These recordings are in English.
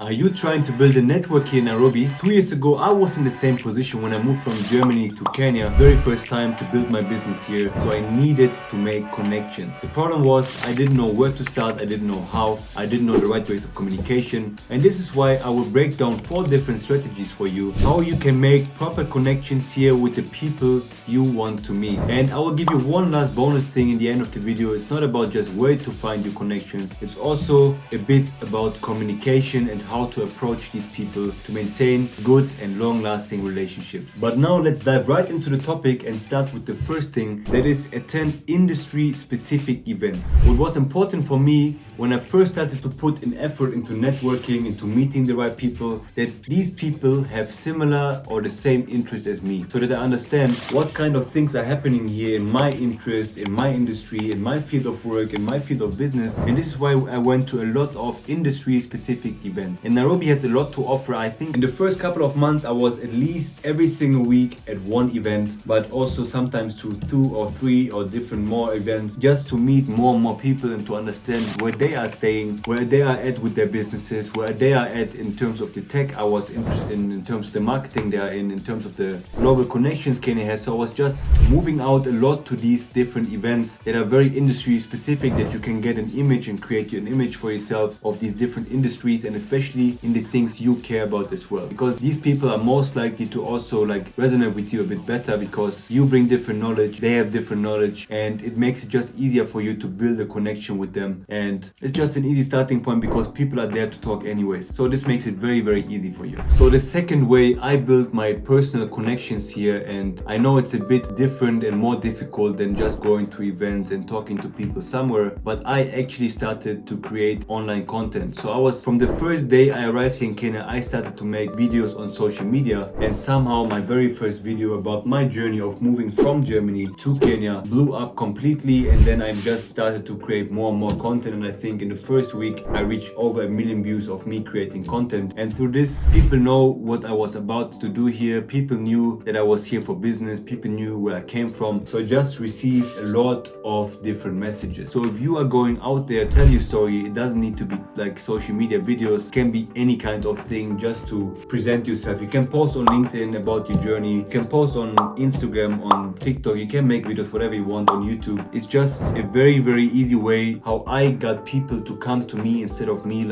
Are you trying to build a network here in Nairobi? 2 years ago, I was in the same position when I moved from Germany to Kenya, very first time to build my business here, so I needed to make connections. The problem was I didn't know where to start, I didn't know how, I didn't know the right ways of communication, and this is why I will break down 4 different strategies for you, how you can make proper connections here with the people you want to meet. And I will give you one last bonus thing in the end of the video. It's not about just where to find your connections, it's also a bit about communication and how to approach these people to maintain good and long-lasting relationships. But now let's dive right into the topic and start with the first thing, that is attend industry-specific events. What was important for me when I first started to put an effort into networking, into meeting the right people, that these people have similar or the same interests as me, so that I understand what kind of things are happening here in my interests, in my industry, in my field of work, in my field of business. And this is why I went to a lot of industry-specific events. And Nairobi has a lot to offer. I think in the first couple of months I was at least every single week at one event, but also sometimes to 2 or 3 or different more events, just to meet more and more people and to understand where they are staying, where they are at with their businesses, where they are at in terms of the tech I was interested in terms of the marketing they are in terms of the global connections Kenya has. So I was just moving out a lot to these different events that are very industry specific, that you can get an image and create an image for yourself of these different industries, and especially in the things you care about as well, because these people are most likely to also resonate with you a bit better, because you bring different knowledge, they have different knowledge, and it makes it just easier for you to build a connection with them. And it's just an easy starting point because people are there to talk anyways, so this makes it very, very easy for you. So the second way I built my personal connections here, and I know it's a bit different and more difficult than just going to events and talking to people somewhere, but I actually started to create online content. So I was, from the first day I arrived in Kenya, I started to make videos on social media, and somehow my very first video about my journey of moving from Germany to Kenya blew up completely. And then I just started to create more and more content, and I think in the first week I reached over 1 million views of me creating content. And through this, people know what I was about to do here, people knew that I was here for business, people knew where I came from, so I just received a lot of different messages. So if you are going out there, tell your story. It doesn't need to be like social media videos, it can be any kind of thing just to present yourself. You can post on LinkedIn about your journey, you can post on Instagram, on TikTok, you can make videos, whatever you want on YouTube. It's just a very, very easy way how I got people to come to me instead of me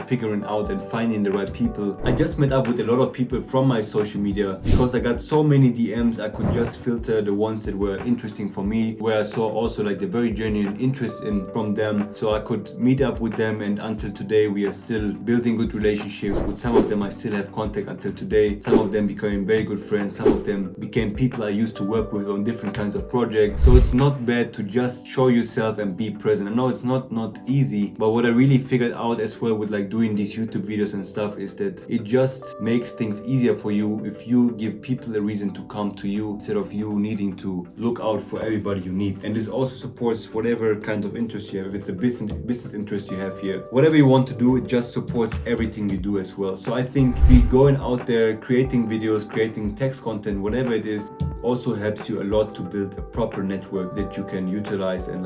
figuring out and finding the right people. I just met up with a lot of people from my social media because I got so many DMs. I could just filter the ones that were interesting for me, where I saw also the very genuine interest in from them, so I could meet up with them. And until today we are still building good relationships. With some of them I still have contact until today. Some of them became very good friends, some of them became people I used to work with on different kinds of projects. So it's not bad to just show yourself and be present. I know it's not easy, but what I really figured out as well with doing these YouTube videos and stuff is that it just makes things easier for you if you give people a reason to come to you instead of you needing to look out for everybody you need. And this also supports whatever kind of interest you have. If it's a business interest you have here, whatever you want to do, it just supports everything you do as well. So I think be going out there, creating videos, creating text content, whatever it is, also helps you a lot to build a proper network that you can utilize, and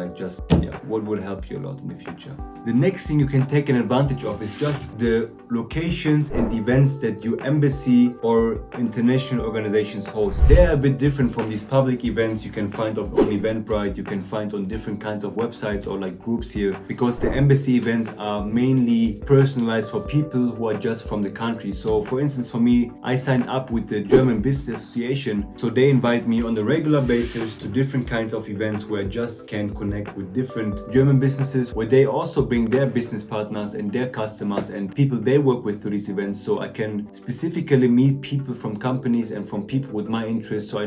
what will help you a lot in the future. The next thing you can take an advantage of is just the locations and events that your embassy or international organizations host. They are a bit different from these public events you can find on Eventbrite, you can find on different kinds of websites or groups here, because the embassy events are mainly personalized for people who are just from the country. So for instance, for me, I signed up with the German Business Association, so they invite me on a regular basis to different kinds of events where I just can connect with different German businesses, where they also bring their business partners and their customers and people they work with to these events. So I can specifically meet people from companies and from people with my interests, so I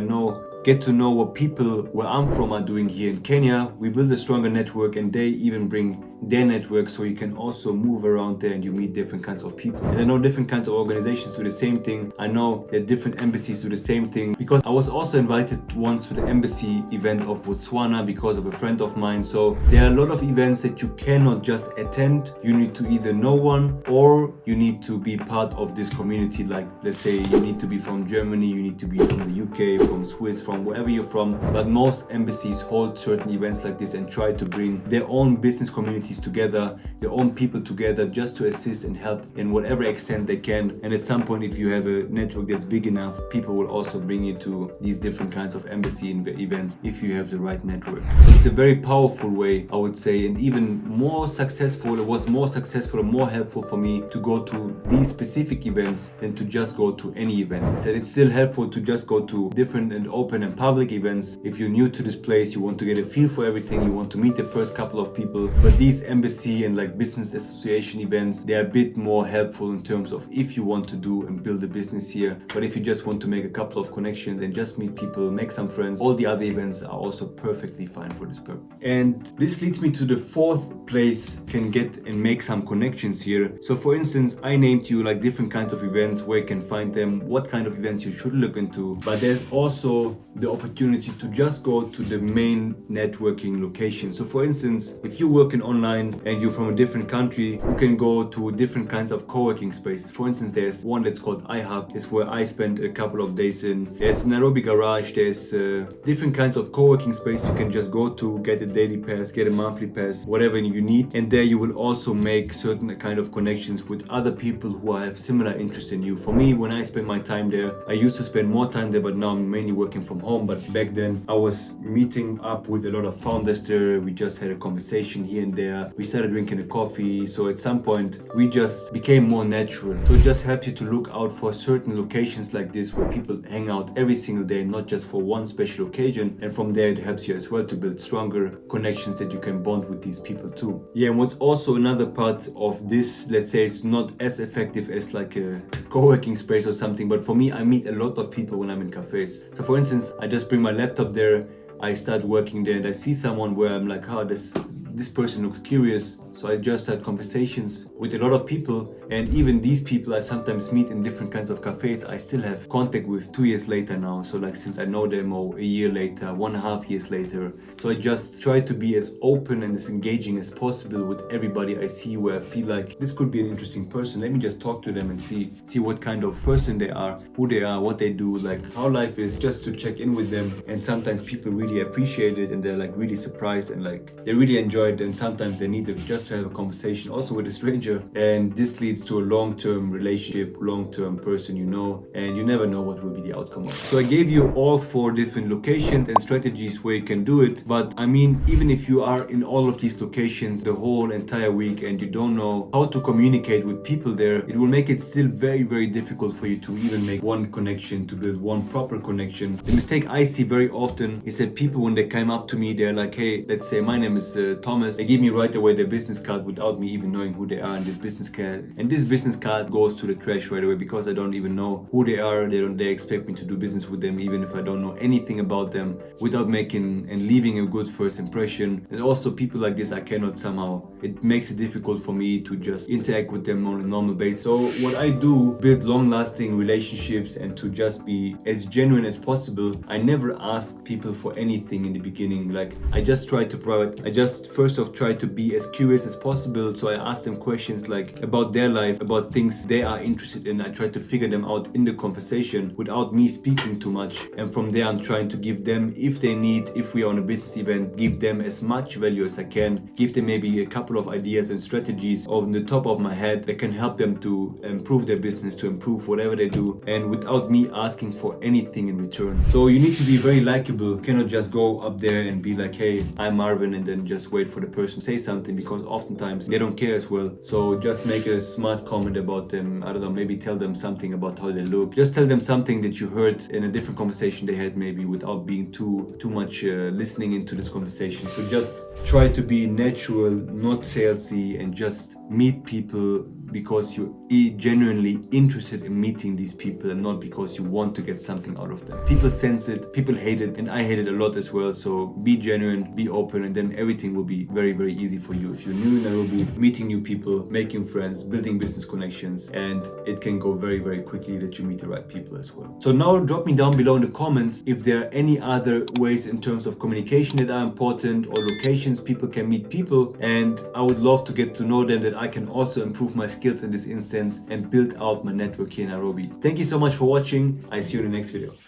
get to know what people where I'm from are doing here in Kenya. We build a stronger network, and they even bring their network, so you can also move around there and you meet different kinds of people. And I know different kinds of organizations do the same thing. I know that different embassies do the same thing, because I was also invited once to the embassy event of Botswana because of a friend of mine. So there are a lot of events that you cannot just attend. You need to either know one, or you need to be part of this community. Let's say you need to be from Germany, you need to be from the UK, from Swiss, from, wherever you're from, but most embassies hold certain events like this and try to bring their own business communities together, their own people together, just to assist and help in whatever extent they can. And at some point, if you have a network that's big enough, people will also bring you to these different kinds of embassy events if you have the right network. So it's a very powerful way, I would say, and even more successful. It was more successful and more helpful for me to go to these specific events than to just go to any event. So it's still helpful to just go to different and open and public events. If you're new to this place, you want to get a feel for everything, you want to meet the first couple of people. But these embassy and like business association events, they're a bit more helpful in terms of if you want to do and build a business here. But if you just want to make a couple of connections and just meet people, make some friends, all the other events are also perfectly fine for this purpose. And this leads me to the fourth place you can get and make some connections here. So for instance, I named you like different kinds of events, where you can find them, what kind of events you should look into. But there's also the opportunity to just go to the main networking location. So for instance, if you're working online and you're from a different country, you can go to different kinds of co-working spaces. For instance, there's one that's called iHub. It's where I spent a couple of days in. There's Nairobi Garage. There's different kinds of co-working space you can just go to, get a daily pass, get a monthly pass, whatever you need. And there you will also make certain kind of connections with other people who have similar interest in you. For me, when I spend my time there, I used to spend more time there, but now I'm mainly working from home. But back then I was meeting up with a lot of founders there. We just had a conversation here and there. We started drinking a coffee. So at some point we just became more natural. So it just helps you to look out for certain locations like this where people hang out every single day, not just for one special occasion. And from there it helps you as well to build stronger connections that you can bond with these people too. Yeah, and what's also another part of this, let's say it's not as effective as like a co-working space or something, but for me, I meet a lot of people when I'm in cafes. So for instance, I just bring my laptop there, I start working there, and I see someone where I'm like, oh, this person looks curious. So I just had conversations with a lot of people, and even these people I sometimes meet in different kinds of cafes, I still have contact with 2 years later now. So like since I know them, or a year later, 1.5 years later. So I just try to be as open and as engaging as possible with everybody I see, where I feel like this could be an interesting person. Let me just talk to them and see what kind of person they are, who they are, what they do, like how life is, just to check in with them. And sometimes people really appreciate it, and they're like really surprised, and like they really enjoy it. And sometimes they need to just to have a conversation also with a stranger, and this leads to a long-term relationship, long-term person you know, and you never know what will be the outcome of it. So I gave you all 4 different locations and strategies where you can do it, but I mean, even if you are in all of these locations the whole entire week and you don't know how to communicate with people there, it will make it still very, very difficult for you to even make one connection, to build one proper connection. The mistake I see very often is that people, when they come up to me, they're like, hey, let's say my name is Thomas. They give me right away their business card without me even knowing who they are, and this business card goes to the trash right away, because I don't even know who they are. They expect me to do business with them even if I don't know anything about them, without making and leaving a good first impression. And also people like this, I cannot somehow, it makes it difficult for me to just interact with them on a normal basis. So what I do, build long-lasting relationships and to just be as genuine as possible. I never ask people for anything in the beginning. Like I just try to be as curious as possible. So I ask them questions like about their life, about things they are interested in. I try to figure them out in the conversation without me speaking too much. And from there, I'm trying to give them, if they need, if we are on a business event, give them as much value as I can. Give them maybe a couple of ideas and strategies on the top of my head that can help them to improve their business, to improve whatever they do, and without me asking for anything in return. So you need to be very likable. You cannot just go up there and be like, hey, I'm Marvin, and then just wait for the person to say something, because oftentimes they don't care as well. So just make a smart comment about them. I don't know, maybe tell them something about how they look. Just tell them something that you heard in a different conversation they had, maybe, without being too much listening into this conversation. So just try to be natural, not salesy, and just meet people because you're genuinely interested in meeting these people, and not because you want to get something out of them. People sense it, people hate it, and I hate it a lot as well. So be genuine, be open, and then everything will be very, very easy for you. If you're new in Nairobi, meeting new people, making friends, building business connections, and it can go very, very quickly that you meet the right people as well. So now drop me down below in the comments if there are any other ways in terms of communication that are important, or locations people can meet people, and I would love to get to know them, that I can also improve my skills in this instance and build out my network here in Nairobi. Thank you so much for watching. I see you in the next video.